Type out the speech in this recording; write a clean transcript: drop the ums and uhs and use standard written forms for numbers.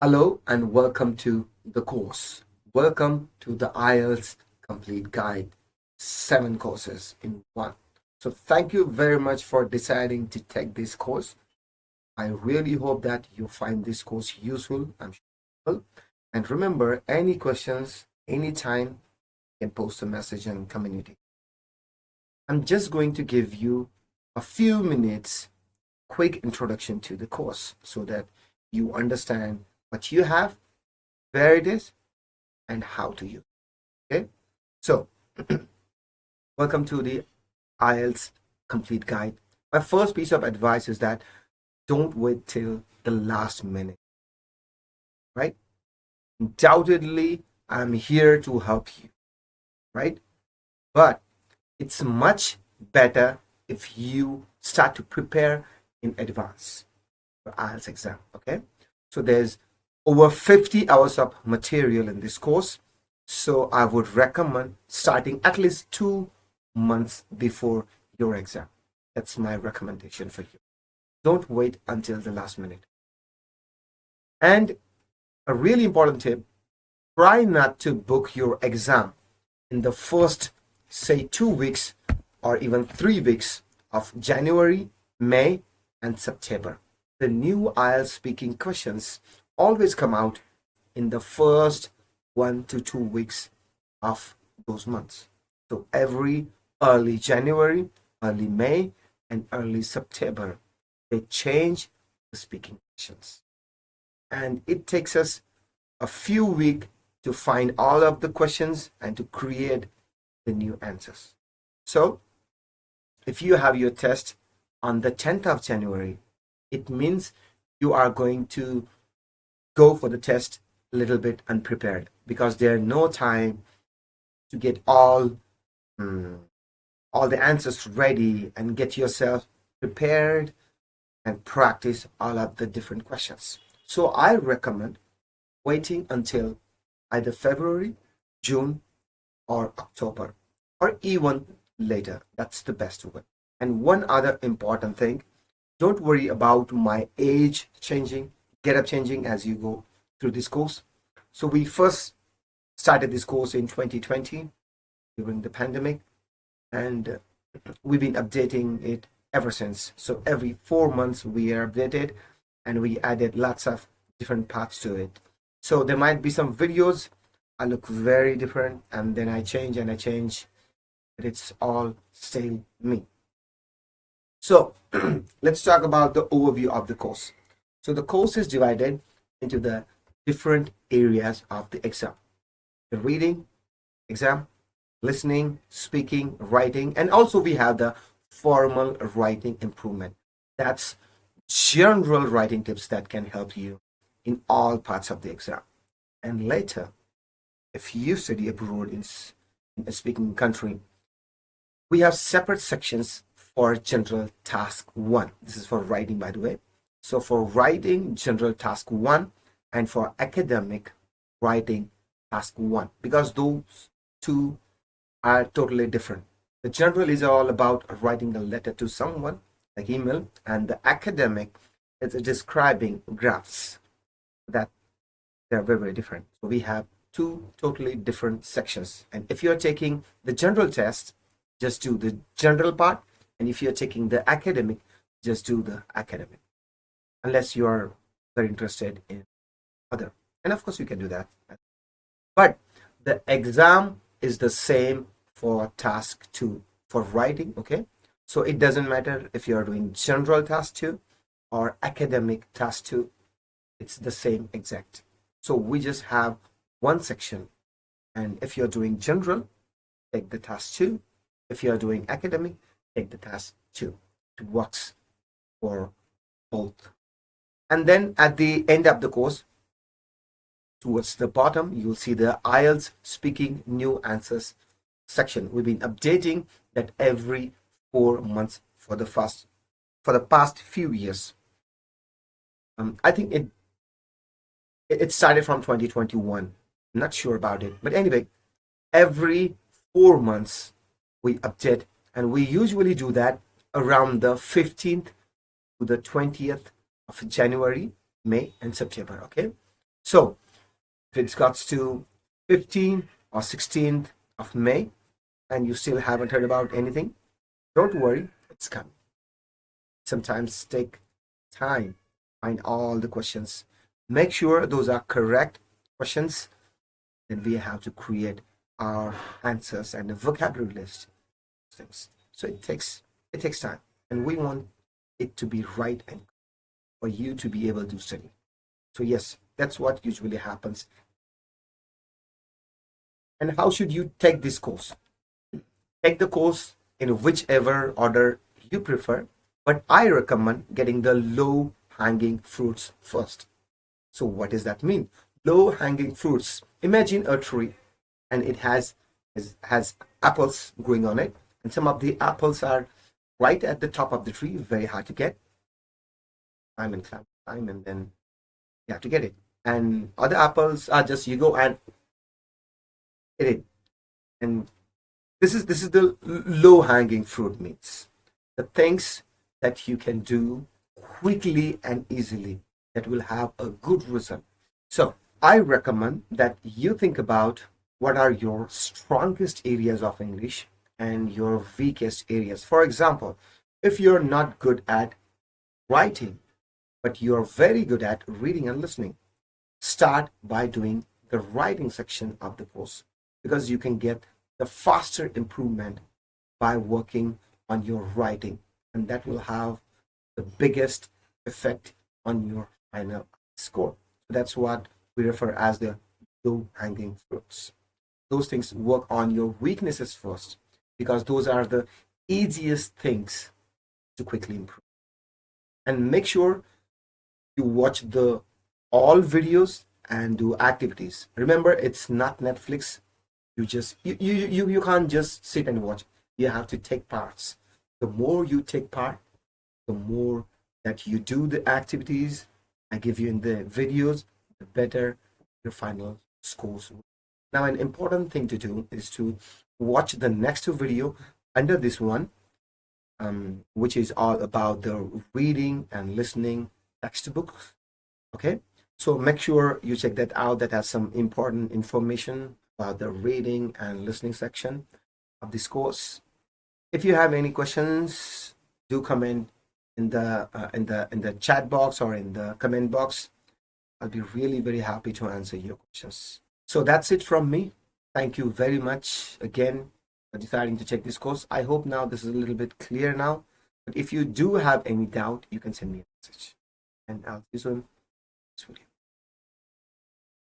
Hello and welcome to the course. Welcome to the IELTS Complete Guide, 7 courses in one. So, thank you very much for deciding to take this course. I really hope that you find this course useful. I'm sure you will. And remember, any questions, anytime, you can post a message in community. I'm just going to give you a few minutes quick introduction to the course so that you understand what you have, where it is, and how to use it. Okay, so welcome to the IELTS Complete Guide. My first piece of advice is that don't wait till the last minute, right? Undoubtedly, I'm here to help you, right? But it's much better if you start to prepare in advance for IELTS exam, okay? So there's over 50 hours of material in this course. So I would recommend starting at least 2 months before your exam. That's my recommendation for you. Don't wait until the last minute. And a really important tip, try not to book your exam in the first, say, 2 weeks or even 3 weeks of January, May, and September. The new IELTS speaking questions always come out in the first 1 to 2 weeks of those months. So every early January, early May, and early September, they change the speaking questions. And it takes us a few weeks to find all of the questions and to create the new answers. So if you have your test on the 10th of January, it means you are going to go for the test a little bit unprepared because there's no time to get mm, all the answers ready and get yourself prepared and practice all of the different questions. So I recommend waiting until either February, June, or October, or even later. That's the best way. And one other important thing, don't worry about my age changing, get up changing as you go through this course. So we first started this course in 2020 during the pandemic, and we've been updating it ever since. So every 4 months we are updated, and we added lots of different parts to it. So there might be some videos I look very different, and then I change and I change, but it's all still me. So let's talk about the overview of the course. So the course is divided into the different areas of the exam: the reading exam, listening, speaking, writing, and also we have the formal writing improvement. That's general writing tips that can help you in all parts of the exam. And later, if you study abroad in a speaking country, we have separate sections for general task 1. This is for writing, by the way. So for writing, general task 1, and for academic writing, task 1, because those two are totally different. The general is all about writing a letter to someone, like email, and the academic is describing graphs. That they're very, very different. So we have two totally different sections. And if you're taking the general test, just do the general part. And if you're taking the academic, just do the academic. Unless you are very interested in other. And of course, you can do that. But the exam is the same for task 2 for writing, okay? So it doesn't matter if you're doing general task 2 or academic task 2, it's the same exact. So we just have one section. And if you're doing general, take the task 2. If you're doing academic, take the task 2. It works for both. And then at the end of the course, towards the bottom, you'll see the IELTS speaking new answers section. We've been updating that every 4 months for the past few years. I think it started from 2021. I'm not sure about it, but anyway, every 4 months we update, and we usually do that around the 15th to the 20th of January, May, and September. Okay, So if it's got to 15th or 16th of May and you still haven't heard about anything, don't worry, it's coming. Sometimes take time, find all the questions, make sure those are correct questions. Then we have to create our answers and a vocabulary list things. So it takes time, and we want it to be right and for you to be able to study. So yes, that's what usually happens. And how should you take this course? Take the course in whichever order you prefer, but I recommend getting the low hanging fruits first. So what does that mean? Low hanging fruits. Imagine a tree and it has apples growing on it, and some of the apples are right at the top of the tree, very hard to get. Climb and then you have to get it. And other apples are just you go and get it. And this is the low hanging fruit means the things that you can do quickly and easily that will have a good result. So I recommend that you think about what are your strongest areas of English and your weakest areas. For example, if you're not good at writing but you're very good at reading and listening, start by doing the writing section of the course, because you can get the faster improvement by working on your writing, and that will have the biggest effect on your final score. So that's what we refer as the low hanging fruits. Those things work on your weaknesses first, because those are the easiest things to quickly improve. And make sure you watch the all videos and do activities. Remember, it's not Netflix. You can't just sit and watch. You have to take parts. The more you take part, the more that you do the activities I give you in the videos, the better your final scores. Now, an important thing to do is to watch the next video under this one, which is all about the reading and listening textbook. Okay, so make sure you check that out. That has some important information about the reading and listening section of this course. If you have any questions, do comment in the chat box or in the comment box. I'll be really very happy to answer your questions. So that's it from me. Thank you very much again for deciding to check this course. I hope now this is a little bit clear now. But if you do have any doubt, you can send me a message, and I'll see you soon.